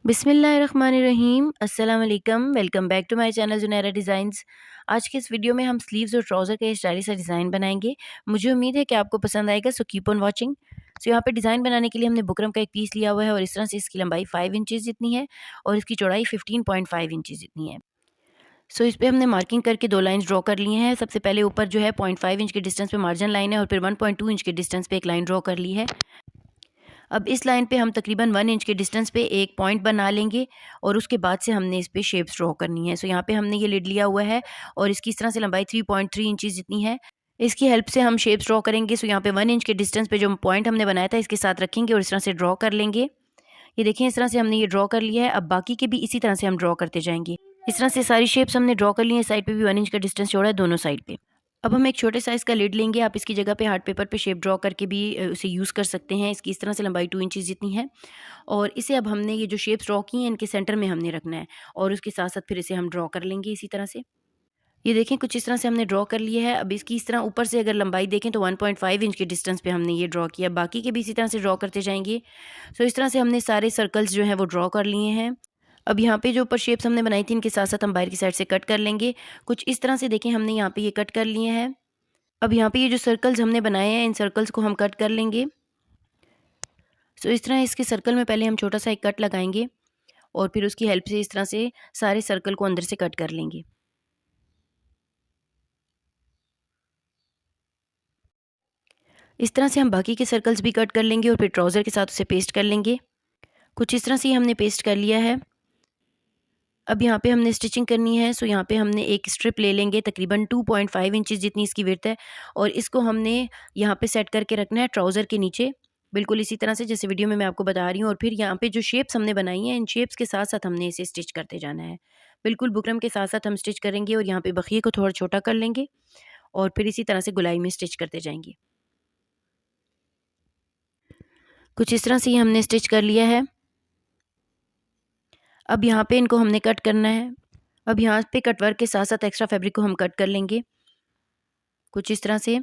बिस्मिल्लाहिर्रहमानिर्रहीम अस्सलाम वालेकुम। Welcome back to my channel Junaira designs. आज के इस वीडियो में हम स्लीव्स और ट्राउज़र का स्टाइलिश सा डिज़ाइन बनाएंगे। मुझे उम्मीद है कि आपको पसंद आएगा, सो कीप ऑन वाचिंग। सो यहाँ पे डिज़ाइन बनाने के लिए हमने बुकरम का एक पीस लिया हुआ है और इस तरह से इसकी लंबाई 5 इंचज़ जितनी है और इसकी चौड़ाई 15.5 इंचज़ जितनी है। सो इस पे हमने मार्किंग करके 2 लाइन्स ड्रॉ कर लिए हैं। सबसे पहले ऊपर जो है 0.5 इंच के डिस्टेंस पे मार्जिन लाइन है और फिर 1.2 इंच के डिस्टेंस पे एक लाइन ड्रॉ कर ली है। अब इस लाइन पे हम तकरीबन 1 इंच के डिस्टेंस पे एक पॉइंट बना लेंगे और उसके बाद से हमने इस पे शेप्स ड्रॉ करनी है। सो यहाँ पे हमने ये लिड लिया हुआ है और इसकी इस तरह से लंबाई 3.3 इंचज़ जितनी है। इसकी हेल्प से हम शेप्स ड्रॉ करेंगे। सो यहाँ पे 1 इंच के डिस्टेंस पे जो पॉइंट हमने बनाया था इसके साथ रखेंगे और इस तरह से ड्रॉ कर लेंगे। ये देखिए इस तरह से हमने ये ड्रॉ कर लिया है। अब बाकी के भी इसी तरह से हम ड्रॉ करते जाएंगे। इस तरह से सारी शेप्स हमने ड्रॉ कर ली है। साइड पे भी 1 इंच का डिस्टेंस छोड़ा है दोनों साइड पे। अब हम एक छोटे साइज़ का लिड लेंगे। आप इसकी जगह पे हार्ट पेपर पे शेप ड्रॉ करके भी उसे यूज़ कर सकते हैं। इसकी इस तरह से लंबाई 2 इंचज़ जितनी है और इसे अब हमने ये जो शेप्स ड्रॉ की हैं इनके सेंटर में हमने रखना है और उसके साथ-साथ फिर इसे हम ड्रॉ कर लेंगे इसी तरह से। ये देखें कुछ इस तरह से हमने ड्रॉ कर लिया है। अब इसकी इस तरह ऊपर से अगर लंबाई देखें तो 1.5 इंच के डिस्टेंस पे हमने ये ड्रॉ किया। बाकी के भी इसी तरह से ड्रॉ करते जाएँगे। सो इस तरह से हमने सारे सर्कल्स जो हैं वो ड्रॉ कर लिए हैं। अब यहाँ पे जो ऊपर शेप्स हमने बनाई थी इनके साथ-साथ हम बाहर की साइड से कट कर लेंगे। कुछ इस तरह से देखें हमने यहाँ पे ये कट कर लिए हैं। अब यहाँ पे ये जो सर्कल्स हमने बनाए हैं इन सर्कल्स को हम कट कर लेंगे। सो इस तरह इसके सर्कल में पहले हम छोटा सा एक कट लगाएंगे और फिर उसकी हेल्प से इस तरह से सारे सर्कल को अंदर से कट कर लेंगे। इस तरह से हम बाकी के सर्कल्स भी कट कर लेंगे और फिर ट्राउज़र के साथ उसे पेस्ट कर लेंगे। कुछ इस तरह से हमने पेस्ट कर लिया है। अब यहाँ पे हमने स्टिचिंग करनी है। सो यहाँ पे हमने एक स्ट्रिप ले लेंगे तकरीबन 2.5 इंचज़ जितनी इसकी विड्थ है और इसको हमने यहाँ पे सेट करके रखना है ट्राउज़र के नीचे, बिल्कुल इसी तरह से जैसे वीडियो में मैं आपको बता रही हूँ। और फिर यहाँ पे जो शेप्स हमने बनाई हैं इन शेप्स के साथ-साथ हमने इसे स्टिच करते जाना है। बिल्कुल बुकरम के साथ-साथ हम स्टिच करेंगे और यहाँ पे बखिए को थोड़ा छोटा कर लेंगे और फिर इसी तरह से गोलाई में स्टिच करते जाएँगे। कुछ इस तरह से ये हमने स्टिच कर लिया है। अब यहाँ पे इनको हमने कट करना है। अब यहाँ पे कट वर्क के साथ-साथ एक्स्ट्रा फैब्रिक को हम कट कर लेंगे। कुछ इस तरह से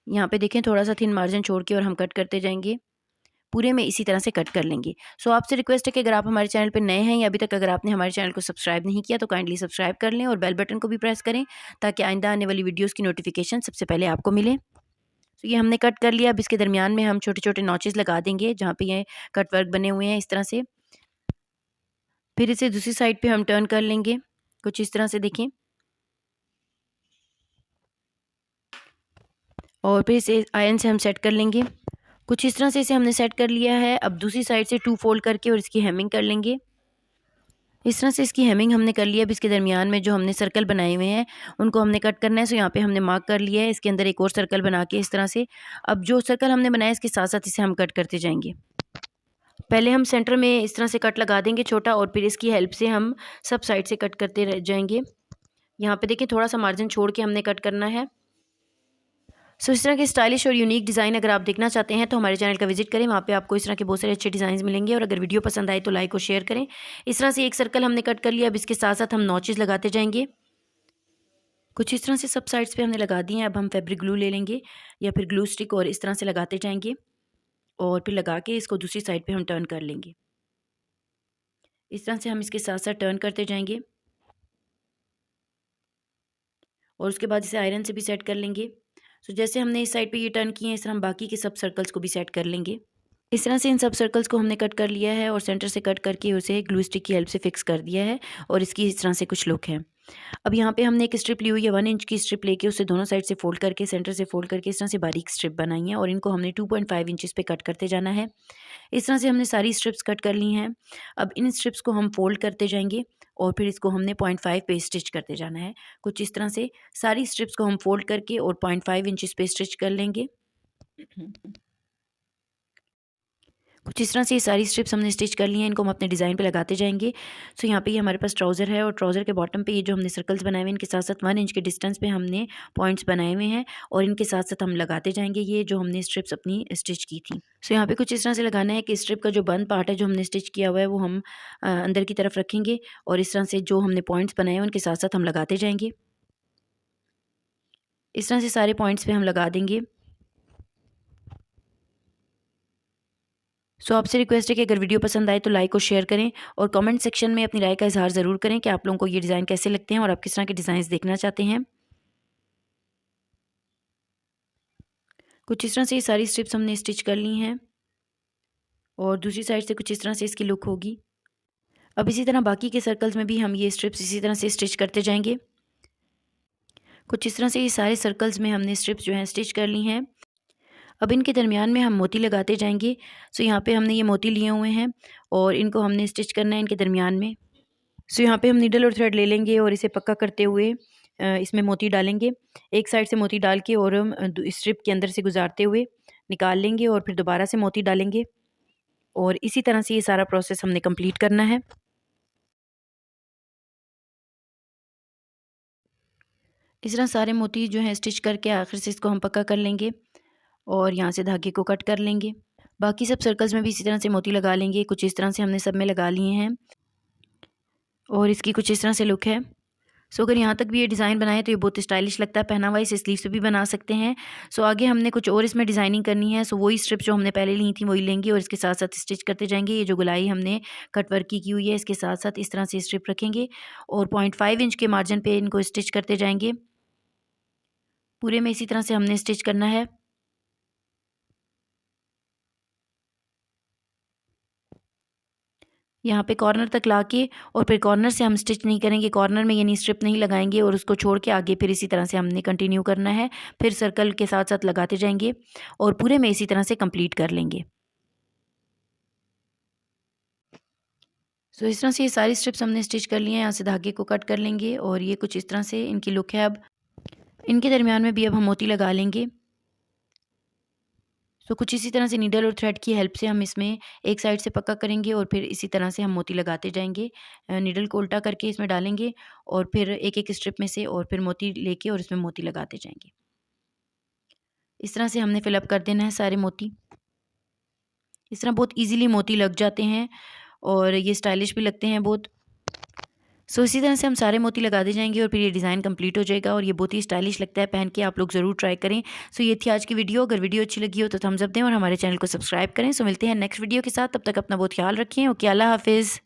यहाँ पे देखें थोड़ा-सा थिन मार्जिन छोड़ के और हम कट करते जाएँगे। पूरे में इसी तरह से कट कर लेंगे। सो आपसे रिक्वेस्ट है कि अगर आप हमारे चैनल पे नए हैं या अभी तक अगर आपने हमारे चैनल को सब्सक्राइब नहीं किया तो काइंडली सब्सक्राइब कर लें और बेल बटन को भी प्रेस करें ताकि आइंदा आने वाली वीडियोज़ की नोटिफिकेशन सबसे पहले आपको मिले। तो ये हमने कट कर लिया। अब इसके दरमियान में हम छोटे-छोटे नॉचेस लगा देंगे जहाँ पे ये कट वर्क बने हुए हैं इस तरह से। फिर इसे दूसरी साइड पे हम टर्न कर लेंगे। कुछ इस तरह से देखें और फिर इसे आयरन से हम सेट कर लेंगे। कुछ इस तरह से इसे हमने सेट कर लिया है। अब दूसरी साइड से 2 फोल्ड करके और इसकी हेमिंग कर लेंगे। इस तरह से इसकी हेमिंग हमने कर लिया। अब इसके दरमियान में जो हमने सर्कल बनाए हुए हैं उनको हमने कट करना है। सो यहाँ पे हमने मार्क कर लिया है। इसके अंदर एक और सर्कल बना के इस तरह से अब जो सर्कल हमने बनाया इसके साथ-साथ इसे हम कट करते जाएँगे। पहले हम सेंटर में इस तरह से कट लगा देंगे छोटा और फिर इसकी हेल्प से हम सब साइड से कट करते रह जाएँगे। यहाँ पे देखिए थोड़ा-सा मार्जिन छोड़ के हमने कट करना है। सो इस तरह के स्टाइलिश और यूनिक डिज़ाइन अगर आप देखना चाहते हैं तो हमारे चैनल का विजिट करें। वहाँ पे आपको इस तरह के बहुत सारे अच्छे डिज़ाइंस मिलेंगे और अगर वीडियो पसंद आए तो लाइक और शेयर करें। इस तरह से एक सर्कल हमने कट कर लिया। अब इसके साथ-साथ हम नॉचेस लगाते जाएँगे। कुछ इस तरह से सब साइड्स पे हमने लगा दिए हैं। अब हम फैब्रिक ग्लू ले लेंगे या फिर ग्लू स्टिक और इस तरह से लगाते जाएँगे और फिर लगा के इसको दूसरी साइड पे हम टर्न कर लेंगे। इस तरह से हम इसके साथ-साथ टर्न करते जाएँगे और उसके बाद इसे आयरन से भी सेट कर लेंगे। सो जैसे हमने इस साइड पे ये टर्न किए हैं इस तरह हम बाकी के सब सर्कल्स को भी सेट कर लेंगे। इस तरह से इन सब सर्कल्स को हमने कट कर लिया है और सेंटर से कट करके उसे ग्लू स्टिक की हेल्प से फिक्स कर दिया है और इसकी इस तरह से कुछ लुक है। अब यहाँ पे हमने एक स्ट्रिप ली हुई है 1 इंच की स्ट्रिप लेके उसे दोनों साइड से फोल्ड करके सेंटर से फोल्ड करके इस तरह से बारीक स्ट्रिप बनाई है और इनको हमने 2.5 इंचेस पे कट करते जाना है। इस तरह से हमने सारी स्ट्रिप्स कट कर ली हैं। अब इन स्ट्रिप्स को हम फोल्ड करते जाएंगे और फिर इसको हमने 0.5 पे स्टिच करते जाना है। कुछ इस तरह से सारी स्ट्रिप्स को हम फोल्ड करके और 0.5 इंचेस पे स्टिच कर लेंगे। कुछ इस तरह से ये सारी स्ट्रिप्स हमने स्टिच कर ली हैं। इनको हम अपने डिज़ाइन पे लगाते जाएंगे। सो यहाँ पे ये हमारे पास ट्राउज़र है और ट्राउज़र के बॉटम पे ये जो हमने सर्कल्स बनाए हुए हैं इनके साथ साथ 1 इंच के डिस्टेंस पे हमने पॉइंट्स बनाए हुए हैं और इनके साथ साथ हम लगाते जाएंगे ये जो हमने स्ट्रिप्स अपनी स्टिच की थी। सो यहाँ पे कुछ इस तरह से लगाना है कि स्ट्रिप का जो बंद पार्ट है जो हमने स्टिच किया हुआ है वो हम अंदर की तरफ रखेंगे और इस तरह से जो हमने पॉइंट्स बनाए हैं उनके साथ साथ हम लगाते जाएंगे। इस तरह से सारे पॉइंट्स पे हम लगा देंगे। सो आपसे रिक्वेस्ट है कि अगर वीडियो पसंद आए तो लाइक और शेयर करें और कमेंट सेक्शन में अपनी राय का इजहार ज़रूर करें कि आप लोगों को ये डिज़ाइन कैसे लगते हैं और आप किस तरह के डिज़ाइंस देखना चाहते हैं। कुछ इस तरह से ये सारी स्ट्रिप्स हमने स्टिच कर ली हैं और दूसरी साइड से कुछ इस तरह से इसकी लुक होगी। अब इसी तरह बाकी के सर्कल्स में भी हम ये स्ट्रिप्स इसी तरह से स्टिच करते जाएंगे। कुछ इस तरह से ये सारे सर्कल्स में हमने स्ट्रिप्स जो हैं स्टिच कर ली हैं। अब इनके दरमियान में हम मोती लगाते जाएंगे। सो यहाँ पे हमने ये मोती लिए हुए हैं और इनको हमने स्टिच करना है इनके दरमियान में। सो यहाँ पे हम नीडल और थ्रेड ले लेंगे और इसे पक्का करते हुए इसमें मोती डालेंगे। एक साइड से मोती डाल के और हम स्ट्रिप के अंदर से गुजारते हुए निकाल लेंगे और फिर दोबारा से मोती डालेंगे और इसी तरह से ये सारा प्रोसेस हमने कंप्लीट करना है। इस तरह सारे मोती जो हैं स्टिच करके आखिर से इसको हम पक्का कर लेंगे और यहाँ से धागे को कट कर लेंगे। बाकी सब सर्कल्स में भी इसी तरह से मोती लगा लेंगे। कुछ इस तरह से हमने सब में लगा लिए हैं और इसकी कुछ इस तरह से लुक है। सो अगर यहाँ तक भी ये डिज़ाइन बनाए तो ये बहुत स्टाइलिश लगता है। पहना हुआ इसे स्लीव से भी बना सकते हैं। सो आगे हमने कुछ और इसमें डिज़ाइनिंग करनी है। सो वही स्ट्रिप जो हमने पहले ली थी वही लेंगे और इसके साथ साथ स्टिच करते जाएंगे। ये जो गुलाई हमने कट वर्क की हुई है इसके साथ साथ इस तरह से स्ट्रिप रखेंगे और 0.5 इंच के मार्जिन पे इनको स्टिच करते जाएंगे। पूरे में इसी तरह से हमने स्टिच करना है। यहाँ पे कॉर्नर तक लाके और फिर कॉर्नर से हम स्टिच नहीं करेंगे, कॉर्नर में यानी स्ट्रिप नहीं लगाएंगे और उसको छोड़ के आगे फिर इसी तरह से हमने कंटिन्यू करना है। फिर सर्कल के साथ साथ लगाते जाएंगे और पूरे में इसी तरह से कंप्लीट कर लेंगे। सो इस तरह से ये सारी स्ट्रिप्स हमने स्टिच कर ली हैं। यहाँ से धागे को कट कर लेंगे और ये कुछ इस तरह से इनकी लुक है। अब इनके दरमियान में भी अब हम मोती लगा लेंगे। सो कुछ इसी तरह से नीडल और थ्रेड की हेल्प से हम इसमें एक साइड से पक्का करेंगे और फिर इसी तरह से हम मोती लगाते जाएंगे। नीडल को उल्टा करके इसमें डालेंगे और फिर एक एक स्ट्रिप में से और फिर मोती लेके और इसमें मोती लगाते जाएंगे। इस तरह से हमने फिलअप कर देना है सारे मोती। इस तरह बहुत इजीली मोती लग जाते हैं और ये स्टाइलिश भी लगते हैं बहुत। सो इसी तरह से हम सारे मोती लगाते जाएंगे और फिर ये डिज़ाइन कंप्लीट हो जाएगा और ये बहुत ही स्टाइलिश लगता है पहन के। आप लोग ज़रूर ट्राई करें। सो ये थी आज की वीडियो। अगर वीडियो अच्छी लगी हो तो थम्स अप दें और हमारे चैनल को सब्सक्राइब करें। सो मिलते हैं नेक्स्ट वीडियो के साथ। तब तक अपना बहुत ख्याल रखें। ओके, अल्लाह हाफिज़।